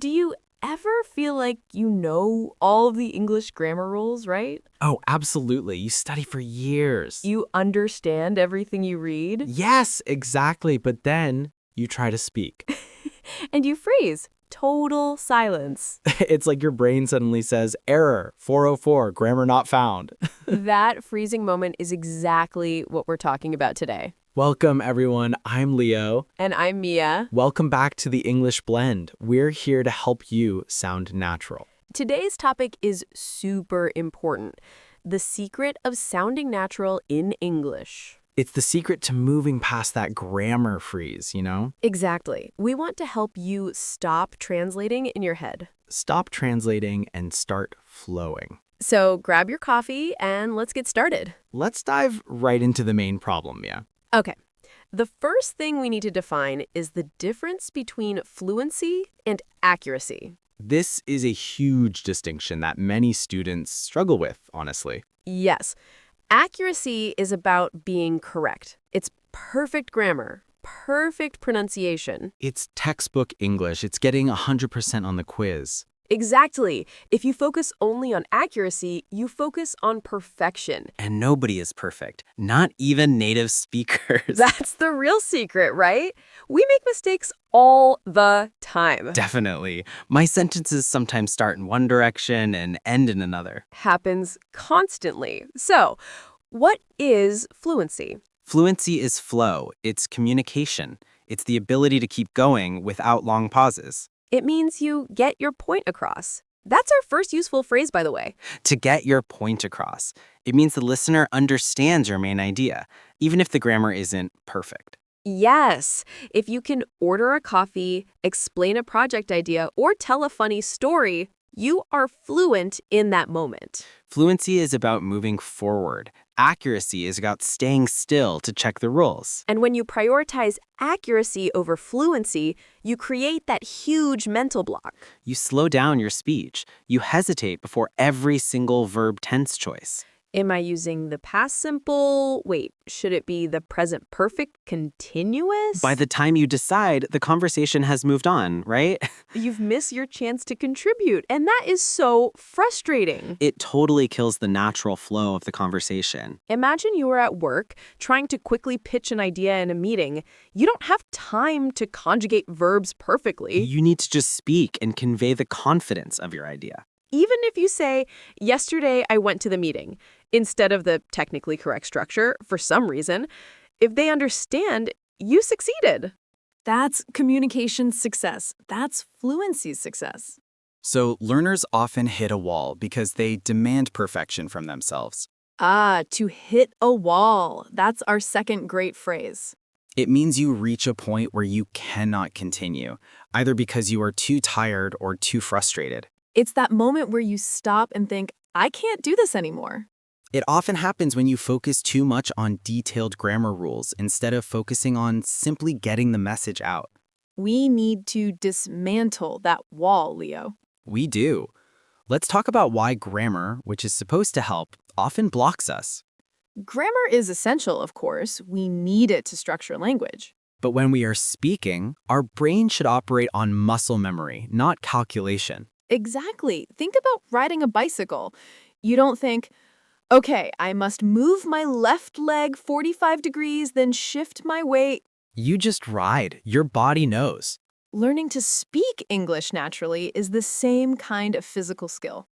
Do you ever feel like you know all of the English grammar rules, right? Oh, absolutely. You study for years. You understand everything you read? Yes, exactly. But then you try to speak. And you freeze. Total silence. It's like your brain suddenly says, error, 404, grammar not found. That freezing moment is exactly what we're talking about today. Welcome, everyone. I'm Leo. And I'm Mia. Welcome back to the English Blend. We're here to help you sound natural. Today's topic is super important. The secret of sounding natural in English. It's the secret to moving past that grammar freeze, you know? Exactly. We want to help you stop translating in your head. Stop translating and start flowing. So grab your coffee and let's get started. Let's dive right into the main problem, Mia. Okay. The first thing we need to define is the difference between fluency and accuracy. This is a huge distinction that many students struggle with, honestly. Yes. Accuracy is about being correct. It's perfect grammar, perfect pronunciation. It's textbook English. It's getting 100% on the quiz. Exactly. If you focus only on accuracy, you focus on perfection. And nobody is perfect, not even native speakers. That's the real secret, right? We make mistakes all the time. Definitely. My sentences sometimes start in one direction and end in another. Happens constantly. So, what is fluency? Fluency is flow. It's communication. It's the ability to keep going without long pauses. It means you get your point across. That's our first useful phrase, by the way. To get your point across. It means the listener understands your main idea, even if the grammar isn't perfect. Yes, if you can order a coffee, explain a project idea, or tell a funny story, you are fluent in that moment. Fluency is about moving forward. Accuracy is about staying still to check the rules. And when you prioritize accuracy over fluency, you create that huge mental block. You slow down your speech. You hesitate before every single verb tense choice. Am I using the past simple? Wait, should it be the present perfect continuous? By the time you decide, the conversation has moved on, right? You've missed your chance to contribute, and that is so frustrating. It totally kills the natural flow of the conversation. Imagine you are at work trying to quickly pitch an idea in a meeting. You don't have time to conjugate verbs perfectly. You need to just speak and convey the confidence of your idea. Even if you say, yesterday I went to the meeting, instead of the technically correct structure, for some reason, if they understand, you succeeded. That's communication success. That's fluency success. So learners often hit a wall because they demand perfection from themselves. To hit a wall. That's our second great phrase. It means you reach a point where you cannot continue, either because you are too tired or too frustrated. It's that moment where you stop and think, I can't do this anymore. It often happens when you focus too much on detailed grammar rules instead of focusing on simply getting the message out. We need to dismantle that wall, Leo. We do. Let's talk about why grammar, which is supposed to help, often blocks us. Grammar is essential, of course. We need it to structure language. But when we are speaking, our brain should operate on muscle memory, not calculation. Exactly. Think about riding a bicycle. You don't think, okay, I must move my left leg 45 degrees, then shift my weight. You just ride. Your body knows. Learning to speak English naturally is the same kind of physical skill.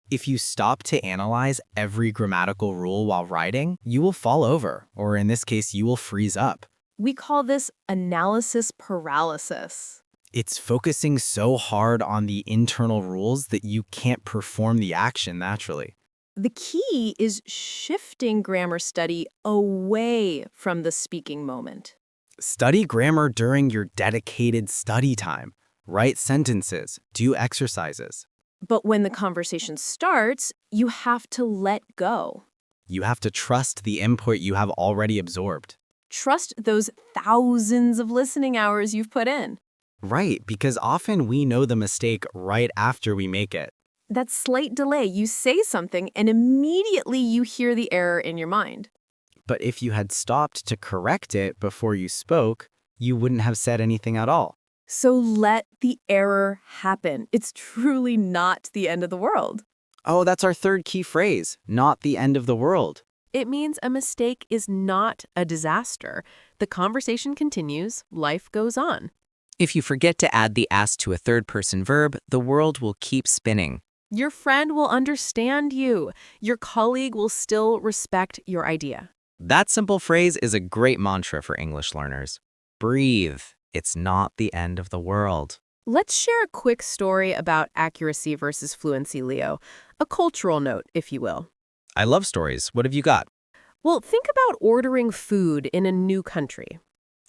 If you stop to analyze every grammatical rule while writing, you will fall over, or in this case, you will freeze up. We call this analysis paralysis. It's focusing so hard on the internal rules that you can't perform the action naturally. The key is shifting grammar study away from the speaking moment. Study grammar during your dedicated study time. Write sentences, do exercises. But when the conversation starts, you have to let go. You have to trust the input you have already absorbed. Trust those thousands of listening hours you've put in. Right, because often we know the mistake right after we make it. That slight delay, you say something and immediately you hear the error in your mind. But if you had stopped to correct it before you spoke, you wouldn't have said anything at all. So let the error happen. It's truly not the end of the world. Oh, that's our third key phrase, not the end of the world. It means a mistake is not a disaster. The conversation continues, life goes on. If you forget to add the s to a third-person verb, the world will keep spinning. Your friend will understand you. Your colleague will still respect your idea. That simple phrase is a great mantra for English learners. Breathe. It's not the end of the world. Let's share a quick story about accuracy versus fluency, Leo. A cultural note, if you will. I love stories. What have you got? Well, think about ordering food in a new country.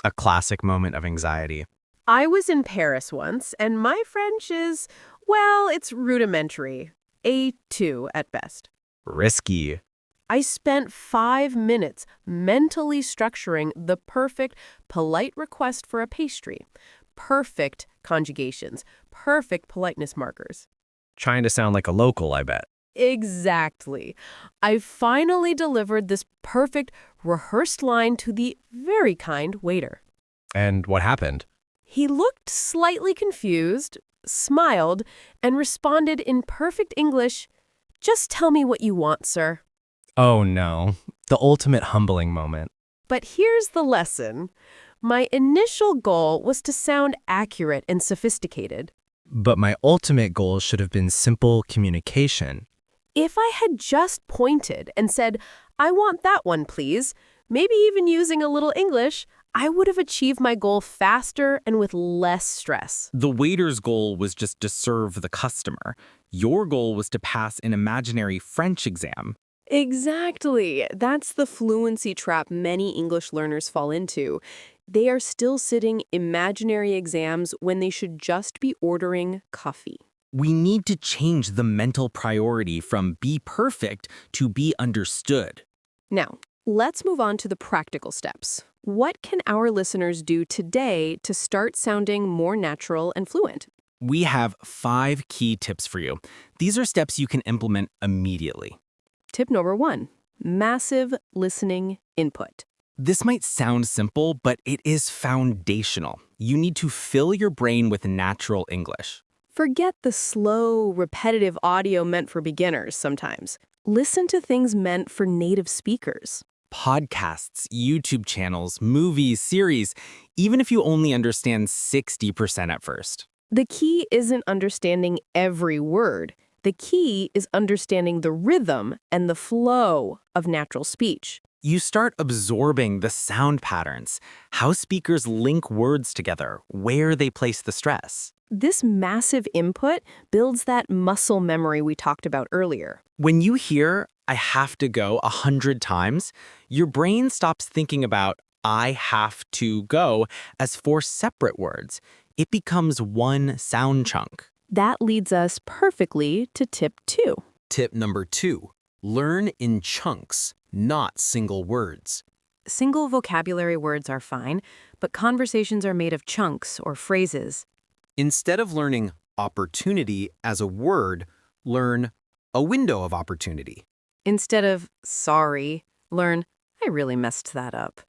A classic moment of anxiety. I was in Paris once, and my French is, well, it's rudimentary. A2 at best. Risky. I spent 5 minutes mentally structuring the perfect, polite request for a pastry. Perfect conjugations, perfect politeness markers. Trying to sound like a local, I bet. Exactly. I finally delivered this perfect, rehearsed line to the very kind waiter. And what happened? He looked slightly confused, smiled, and responded in perfect English, "Just tell me what you want, sir." Oh no, the ultimate humbling moment. But here's the lesson. My initial goal was to sound accurate and sophisticated. But my ultimate goal should have been simple communication. If I had just pointed and said, "I want that one, please," maybe even using a little English, I would have achieved my goal faster and with less stress. The waiter's goal was just to serve the customer. Your goal was to pass an imaginary French exam. Exactly. That's the fluency trap many English learners fall into. They are still sitting imaginary exams when they should just be ordering coffee. We need to change the mental priority from be perfect to be understood. Now, let's move on to the practical steps. What can our listeners do today to start sounding more natural and fluent? We have 5 key tips for you. These are steps you can implement immediately. Tip number 1, massive listening input. This might sound simple, but it is foundational. You need to fill your brain with natural English. Forget the slow, repetitive audio meant for beginners sometimes. Listen to things meant for native speakers. Podcasts, YouTube channels, movies, series, even if you only understand 60% at first. The key isn't understanding every word. The key is understanding the rhythm and the flow of natural speech. You start absorbing the sound patterns, how speakers link words together, where they place the stress. This massive input builds that muscle memory we talked about earlier. When you hear, "I have to go" 100 times, your brain stops thinking about "I have to go" as 4 separate words. It becomes one sound chunk. That leads us perfectly to tip 2. Tip number 2, learn in chunks, not single words. Single vocabulary words are fine, but conversations are made of chunks or phrases. Instead of learning opportunity as a word, learn a window of opportunity. Instead of sorry, learn I really messed that up.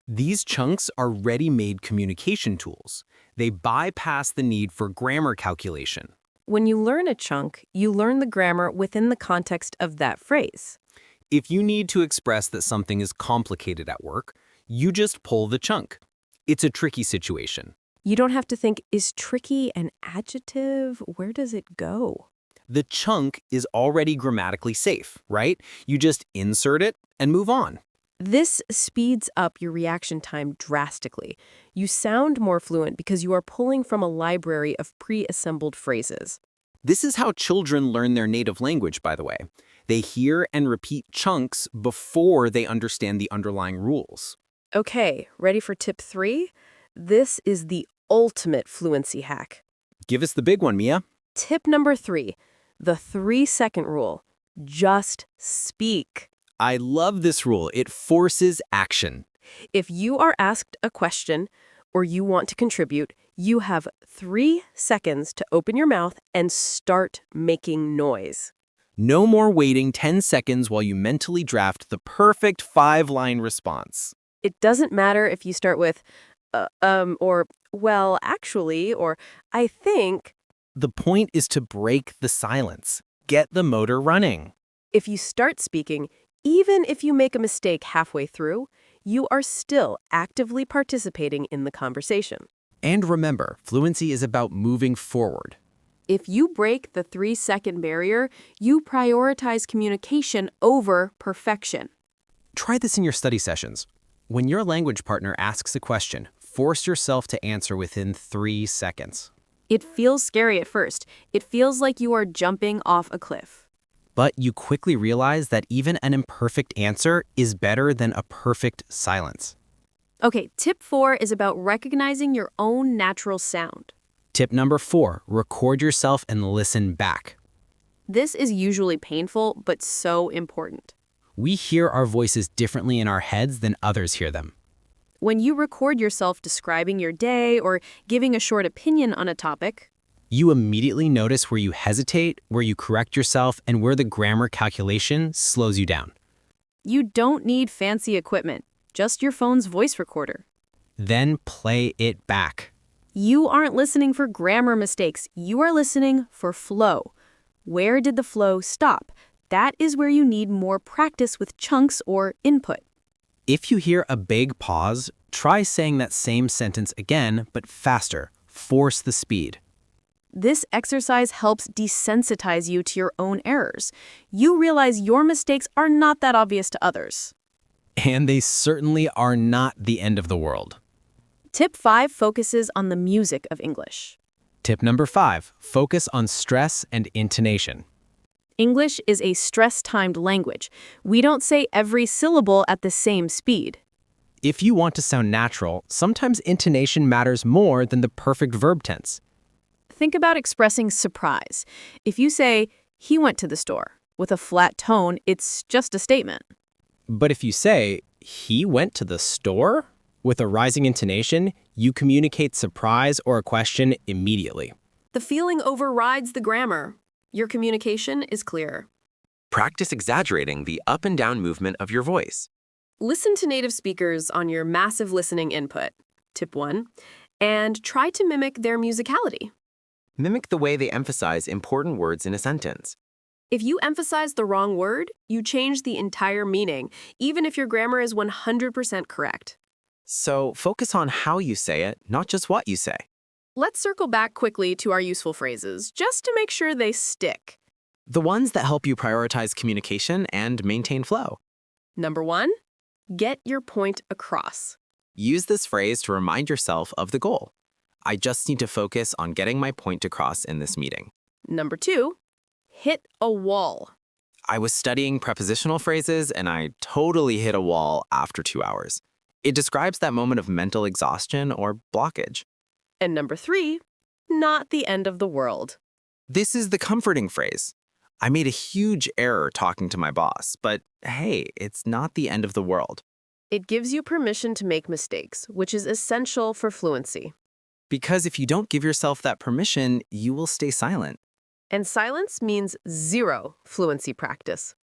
These chunks are ready-made communication tools. They bypass the need for grammar calculation. When you learn a chunk, you learn the grammar within the context of that phrase. If you need to express that something is complicated at work, you just pull the chunk. It's a tricky situation. You don't have to think, is tricky an adjective? Where does it go? The chunk is already grammatically safe, right? You just insert it and move on. This speeds up your reaction time drastically. You sound more fluent because you are pulling from a library of pre-assembled phrases. This is how children learn their native language, by the way. They hear and repeat chunks before they understand the underlying rules. Okay, ready for tip 3? This is the ultimate fluency hack. Give us the big one, Mia. Tip number 3, the 3-second rule. Just speak. I love this rule. It forces action. If you are asked a question or you want to contribute, you have 3 seconds to open your mouth and start making noise. No more waiting 10 seconds while you mentally draft the perfect 5-line response. It doesn't matter if you start with, or Well, actually, or I think. The point is to break the silence. Get the motor running. If you start speaking, even if you make a mistake halfway through, you are still actively participating in the conversation. And remember, fluency is about moving forward. If you break the 3-second barrier, you prioritize communication over perfection. Try this in your study sessions. When your language partner asks a question, force yourself to answer within 3 seconds. It feels scary at first. It feels like you are jumping off a cliff. But you quickly realize that even an imperfect answer is better than a perfect silence. Okay, tip 4 is about recognizing your own natural sound. Tip number 4, record yourself and listen back. This is usually painful, but so important. We hear our voices differently in our heads than others hear them. When you record yourself describing your day or giving a short opinion on a topic, You immediately notice where you hesitate, where you correct yourself, and where the grammar calculation slows you down. you don't need fancy equipment, just your phone's voice recorder. Then play it back. You aren't listening for grammar mistakes. You are listening for flow. Where did the flow stop? That is where you need more practice with chunks or input. If you hear a big pause, try saying that same sentence again, but faster. Force the speed. This exercise helps desensitize you to your own errors. You realize your mistakes are not that obvious to others. And they certainly are not the end of the world. Tip 5 focuses on the music of English. Tip number 5, focus on stress and intonation. English is a stress-timed language. We don't say every syllable at the same speed. If you want to sound natural, sometimes intonation matters more than the perfect verb tense. Think about expressing surprise. If you say, he went to the store, with a flat tone, it's just a statement. But if you say, he went to the store? With a rising intonation, you communicate surprise or a question immediately. The feeling overrides the grammar. Your communication is clearer. Practice exaggerating the up and down movement of your voice. Listen to native speakers on your massive listening input, tip 1, and try to mimic their musicality. Mimic the way they emphasize important words in a sentence. If you emphasize the wrong word, you change the entire meaning, even if your grammar is 100% correct. So focus on how you say it, not just what you say. Let's circle back quickly to our useful phrases, just to make sure they stick. The ones that help you prioritize communication and maintain flow. Number 1, get your point across. Use this phrase to remind yourself of the goal. I just need to focus on getting my point across in this meeting. Number 2, hit a wall. I was studying prepositional phrases and I totally hit a wall after 2 hours. It describes that moment of mental exhaustion or blockage. And number 3, not the end of the world. This is the comforting phrase. I made a huge error talking to my boss, but hey, it's not the end of the world. It gives you permission to make mistakes, which is essential for fluency. Because if you don't give yourself that permission, you will stay silent. And silence means zero fluency practice.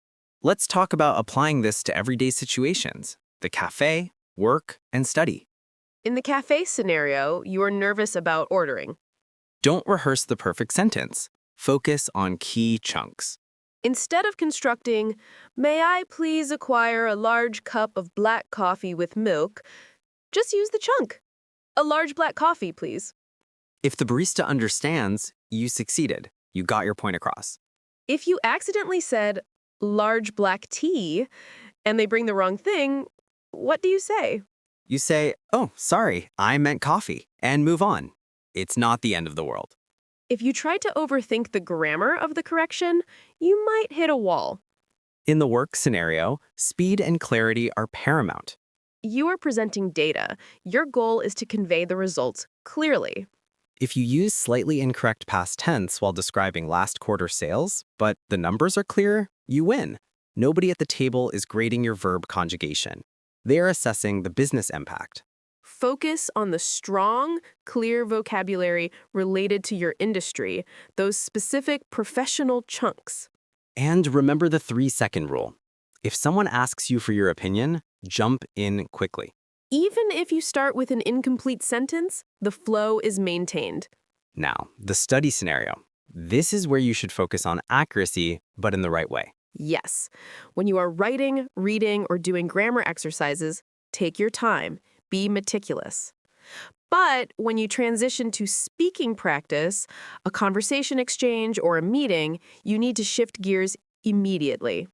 Let's talk about applying this to everyday situations, the cafe, work, and study. In the cafe scenario, you are nervous about ordering. Don't rehearse the perfect sentence. Focus on key chunks. Instead of constructing, "May I please acquire a large cup of black coffee with milk," just use the chunk. "A large black coffee, please." If the barista understands, you succeeded. You got your point across. If you accidentally said, "large black tea," and they bring the wrong thing, what do you say? You say, oh, sorry, I meant coffee, and move on. It's not the end of the world. If you try to overthink the grammar of the correction, you might hit a wall. In the work scenario, speed and clarity are paramount. You are presenting data. Your goal is to convey the results clearly. If you use slightly incorrect past tense while describing last quarter sales, but the numbers are clear, you win. Nobody at the table is grading your verb conjugation. They are assessing the business impact. Focus on the strong, clear vocabulary related to your industry, those specific professional chunks. And remember the 3-second rule. If someone asks you for your opinion, jump in quickly. Even if you start with an incomplete sentence, the flow is maintained. Now, the study scenario. This is where you should focus on accuracy, but in the right way. Yes. When you are writing, reading, or doing grammar exercises, take your time. Be meticulous. But when you transition to speaking practice, a conversation exchange, or a meeting, you need to shift gears immediately.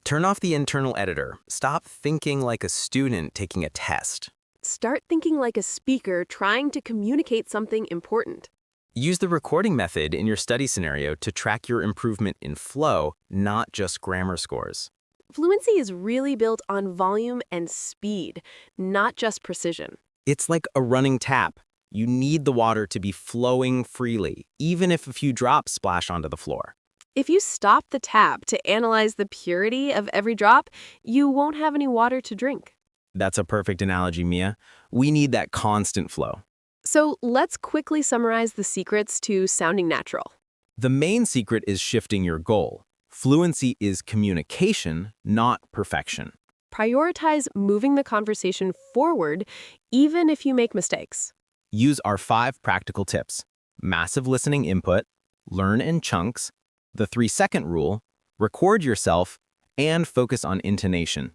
Turn off the internal editor. Stop thinking like a student taking a test. Start thinking like a speaker trying to communicate something important. Use the recording method in your study scenario to track your improvement in flow, not just grammar scores. Fluency is really built on volume and speed, not just precision. It's like a running tap. You need the water to be flowing freely, even if a few drops splash onto the floor. If you stop the tap to analyze the purity of every drop, you won't have any water to drink. That's a perfect analogy, Mia. We need that constant flow. So let's quickly summarize the secrets to sounding natural. The main secret is shifting your goal. Fluency is communication, not perfection. Prioritize moving the conversation forward, even if you make mistakes. Use our 5 practical tips: massive listening input, learn in chunks, the 3-second rule, record yourself, and focus on intonation.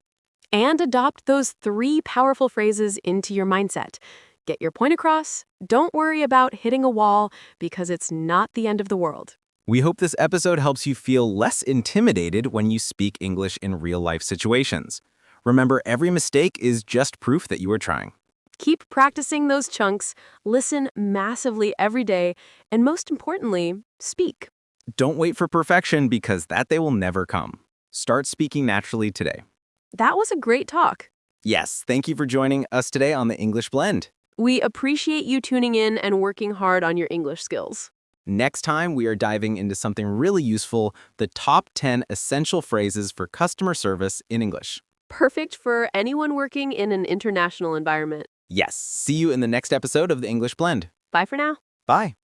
And adopt those 3 powerful phrases into your mindset. Get your point across. Don't worry about hitting a wall because it's not the end of the world. We hope this episode helps you feel less intimidated when you speak English in real-life situations. Remember, every mistake is just proof that you are trying. Keep practicing those chunks, listen massively every day, and most importantly, speak. Don't wait for perfection because that day will never come. Start speaking naturally today. That was a great talk. Yes, thank you for joining us today on the English Blend. We appreciate you tuning in and working hard on your English skills. Next time, we are diving into something really useful, the top 10 essential phrases for customer service in English. Perfect for anyone working in an international environment. Yes, see you in the next episode of the English Blend. Bye for now. Bye.